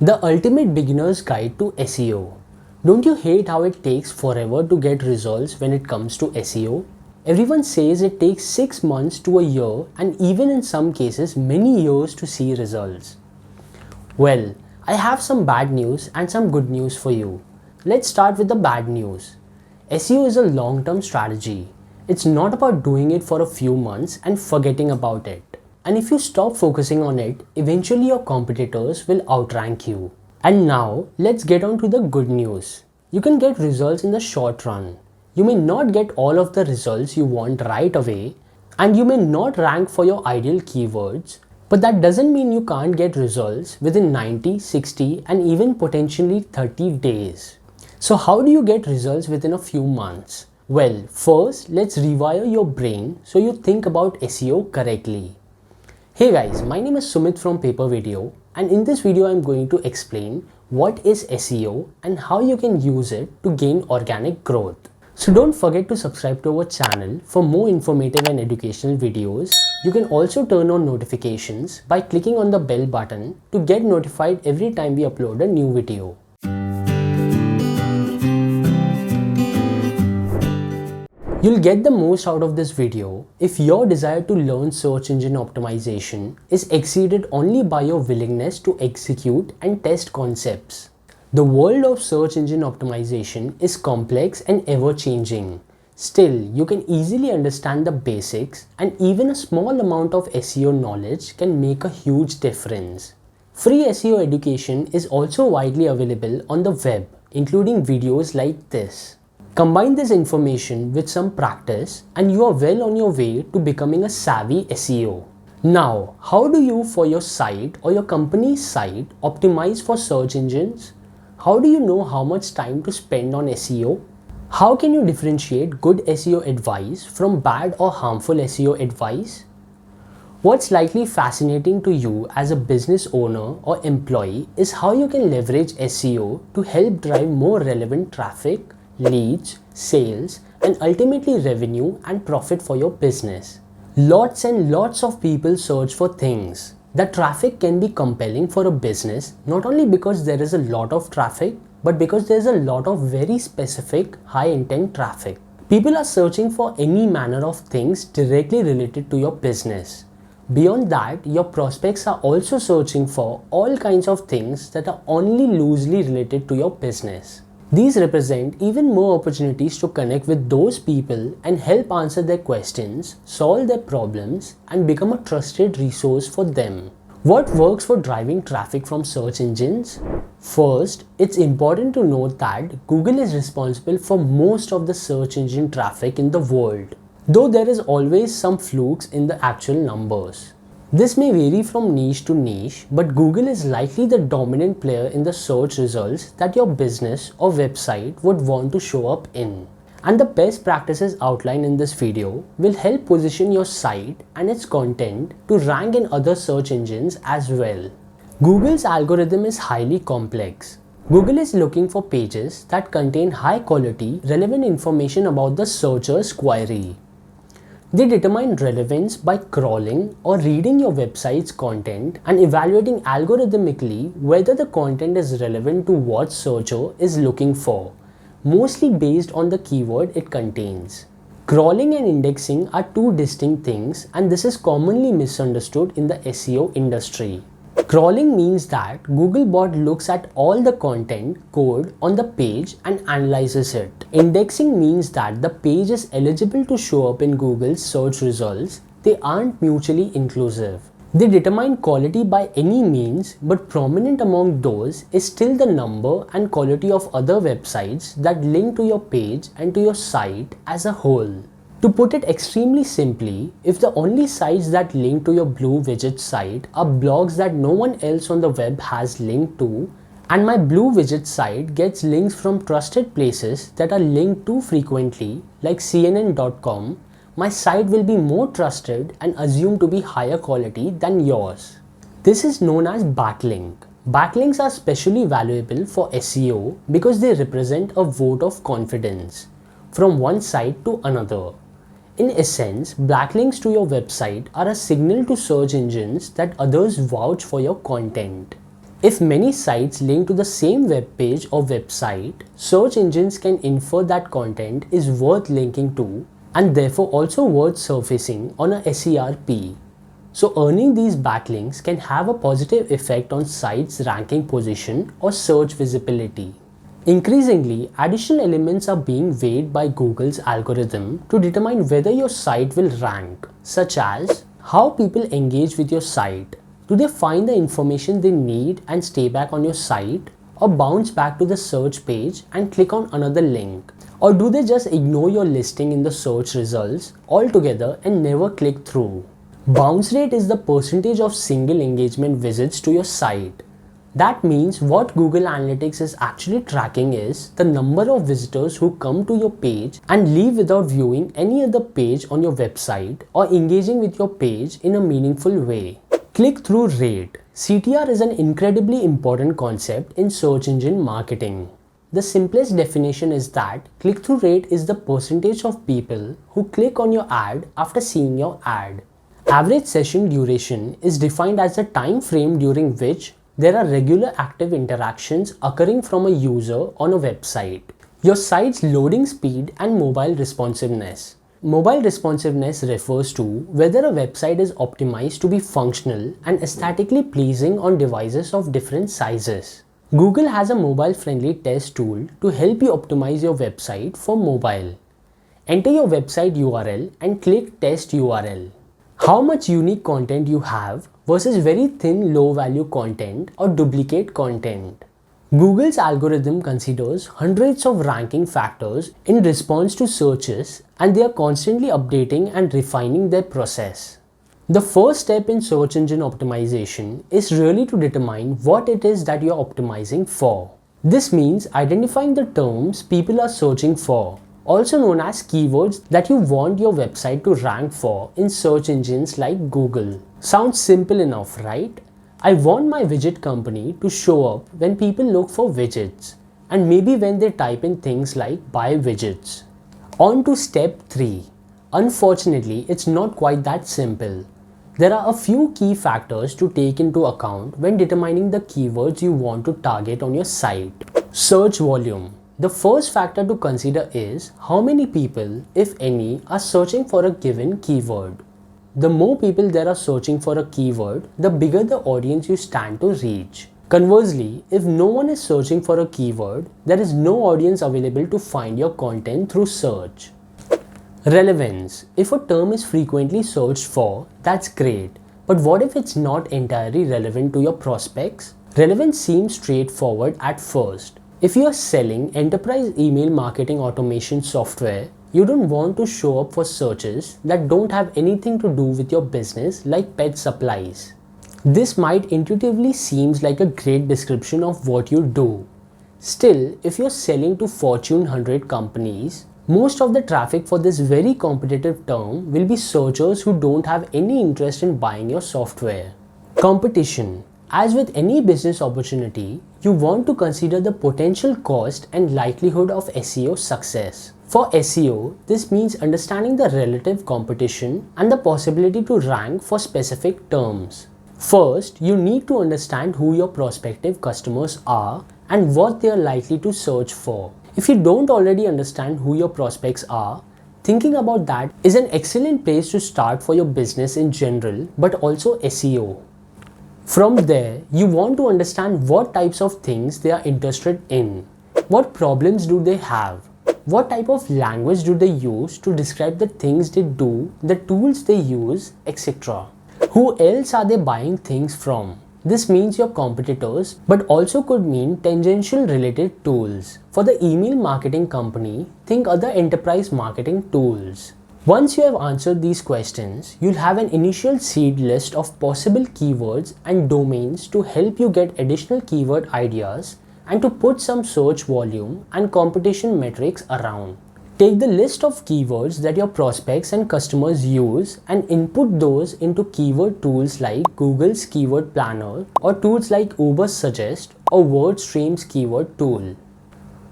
The ultimate beginner's guide to SEO. Don't you hate how it takes forever to get results when it comes to SEO? Everyone says it takes 6 months to a year and even in some cases many years to see results. Well, I have some bad news and some good news for you. Let's start with the bad news. SEO is a long-term strategy. It's not about doing it for a few months and forgetting about it. And if you stop focusing on it, eventually your competitors will outrank you. And now, let's get on to the good news. You can get results in the short run. You may not get all of the results you want right away, and you may not rank for your ideal keywords, but that doesn't mean you can't get results within 90, 60, and even potentially 30 days. So how do you get results within a few months? Well, first, let's rewire your brain so you think about SEO correctly. Hey guys, my name is Sumit from PaperVideo, and in this video I'm going to explain what is SEO and how you can use it to gain organic growth. So don't forget to subscribe to our channel for more informative and educational videos. You can also turn on notifications by clicking on the bell button to get notified every time we upload a new video. You'll get the most out of this video if your desire to learn search engine optimization is exceeded only by your willingness to execute and test concepts. The world of search engine optimization is complex and ever-changing. Still, you can easily understand the basics, and even a small amount of SEO knowledge can make a huge difference. Free SEO education is also widely available on the web, including videos like this. Combine this information with some practice and you are well on your way to becoming a savvy SEO. Now, how do you for your site or your company's site optimize for search engines? How do you know how much time to spend on SEO? How can you differentiate good SEO advice from bad or harmful SEO advice? What's likely fascinating to you as a business owner or employee is how you can leverage SEO to help drive more relevant traffic, leads, sales, and ultimately revenue and profit for your business. Lots and lots of people search for things. The traffic can be compelling for a business not only because there is a lot of traffic, but because there is a lot of very specific high intent traffic. People are searching for any manner of things directly related to your business. Beyond that, your prospects are also searching for all kinds of things that are only loosely related to your business. These represent even more opportunities to connect with those people and help answer their questions, solve their problems, and become a trusted resource for them. What works for driving traffic from search engines? First, it's important to note that Google is responsible for most of the search engine traffic in the world, though there is always some flukes in the actual numbers. This may vary from niche to niche, but Google is likely the dominant player in the search results that your business or website would want to show up in. And the best practices outlined in this video will help position your site and its content to rank in other search engines as well. Google's algorithm is highly complex. Google is looking for pages that contain high quality, relevant information about the searcher's query. They determine relevance by crawling or reading your website's content and evaluating algorithmically whether the content is relevant to what searcher is looking for, mostly based on the keyword it contains. Crawling and indexing are two distinct things, and this is commonly misunderstood in the SEO industry. Crawling means that Googlebot looks at all the content code on the page and analyzes it. Indexing means that the page is eligible to show up in Google's search results. They aren't mutually inclusive. They determine quality by any means, but prominent among those is still the number and quality of other websites that link to your page and to your site as a whole. To put it extremely simply, if the only sites that link to your blue widget site are blogs that no one else on the web has linked to, and my blue widget site gets links from trusted places that are linked to frequently, like CNN.com, my site will be more trusted and assumed to be higher quality than yours. This is known as backlink. Backlinks are especially valuable for SEO because they represent a vote of confidence from one site to another. In essence, backlinks to your website are a signal to search engines that others vouch for your content. If many sites link to the same web page or website, search engines can infer that content is worth linking to and therefore also worth surfacing on a SERP. So earning these backlinks can have a positive effect on sites' ranking position or search visibility. Increasingly, additional elements are being weighed by Google's algorithm to determine whether your site will rank, such as how people engage with your site. Do they find the information they need and stay back on your site, or bounce back to the search page and click on another link? Or do they just ignore your listing in the search results altogether and never click through? Bounce rate is the percentage of single engagement visits to your site. That means what Google Analytics is actually tracking is the number of visitors who come to your page and leave without viewing any other page on your website or engaging with your page in a meaningful way. Click-through rate. CTR is an incredibly important concept in search engine marketing. The simplest definition is that click-through rate is the percentage of people who click on your ad after seeing your ad. Average session duration is defined as the time frame during which there are regular active interactions occurring from a user on a website. Your site's loading speed and mobile responsiveness. Mobile responsiveness refers to whether a website is optimized to be functional and aesthetically pleasing on devices of different sizes. Google has a mobile-friendly test tool to help you optimize your website for mobile. Enter your website URL and click Test URL. How much unique content you have versus very thin low-value content or duplicate content. Google's algorithm considers hundreds of ranking factors in response to searches, and they are constantly updating and refining their process. The first step in search engine optimization is really to determine what it is that you are optimizing for. This means identifying the terms people are searching for, also known as keywords that you want your website to rank for in search engines like Google. Sounds simple enough, right? I want my widget company to show up when people look for widgets, and maybe when they type in things like buy widgets. On to step 3. Unfortunately, it's not quite that simple. There are a few key factors to take into account when determining the keywords you want to target on your site. Search volume. The first factor to consider is how many people, if any, are searching for a given keyword. The more people there are searching for a keyword, the bigger the audience you stand to reach. Conversely, if no one is searching for a keyword, there is no audience available to find your content through search. Relevance. If a term is frequently searched for, that's great. But what if it's not entirely relevant to your prospects? Relevance seems straightforward at first. If you are selling enterprise email marketing automation software, you don't want to show up for searches that don't have anything to do with your business, like pet supplies. This might intuitively seem like a great description of what you do. Still, if you're selling to Fortune 100 companies, most of the traffic for this very competitive term will be searchers who don't have any interest in buying your software. Competition. As with any business opportunity, you want to consider the potential cost and likelihood of SEO success. For SEO, this means understanding the relative competition and the possibility to rank for specific terms. First, you need to understand who your prospective customers are and what they are likely to search for. If you don't already understand who your prospects are, thinking about that is an excellent place to start for your business in general, but also SEO. From there, you want to understand what types of things they are interested in. What problems do they have? What type of language do they use to describe the things they do, the tools they use, etc. Who else are they buying things from? This means your competitors, but also could mean tangential related tools. For the email marketing company, think other enterprise marketing tools. Once you have answered these questions, you'll have an initial seed list of possible keywords and domains to help you get additional keyword ideas and to put some search volume and competition metrics around. Take the list of keywords that your prospects and customers use and input those into keyword tools like Google's Keyword Planner or tools like Ubersuggest or WordStream's keyword tool.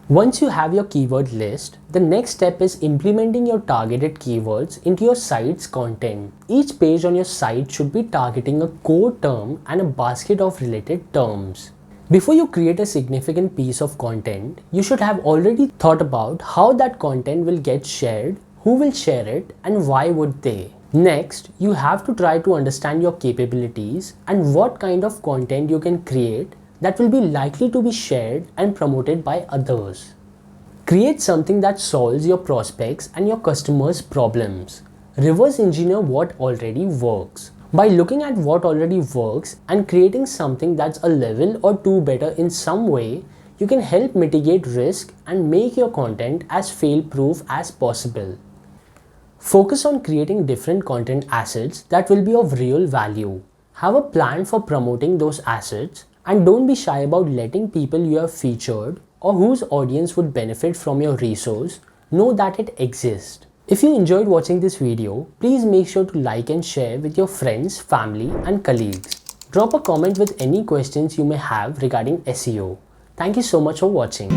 Once you have your keyword list, the next step is implementing your targeted keywords into your site's content. Each page on your site should be targeting a core term and a basket of related terms. Before you create a significant piece of content, you should have already thought about how that content will get shared, who will share it, and why would they. Next, you have to try to understand your capabilities and what kind of content you can create that will be likely to be shared and promoted by others. Create something that solves your prospects and your customers' problems. Reverse engineer what already works. By looking at what already works and creating something that's a level or two better in some way, you can help mitigate risk and make your content as fail-proof as possible. Focus on creating different content assets that will be of real value. Have a plan for promoting those assets, and don't be shy about letting people you have featured or whose audience would benefit from your resource know that it exists. If you enjoyed watching this video, please make sure to like and share with your friends, family, and colleagues. Drop a comment with any questions you may have regarding SEO. Thank you so much for watching.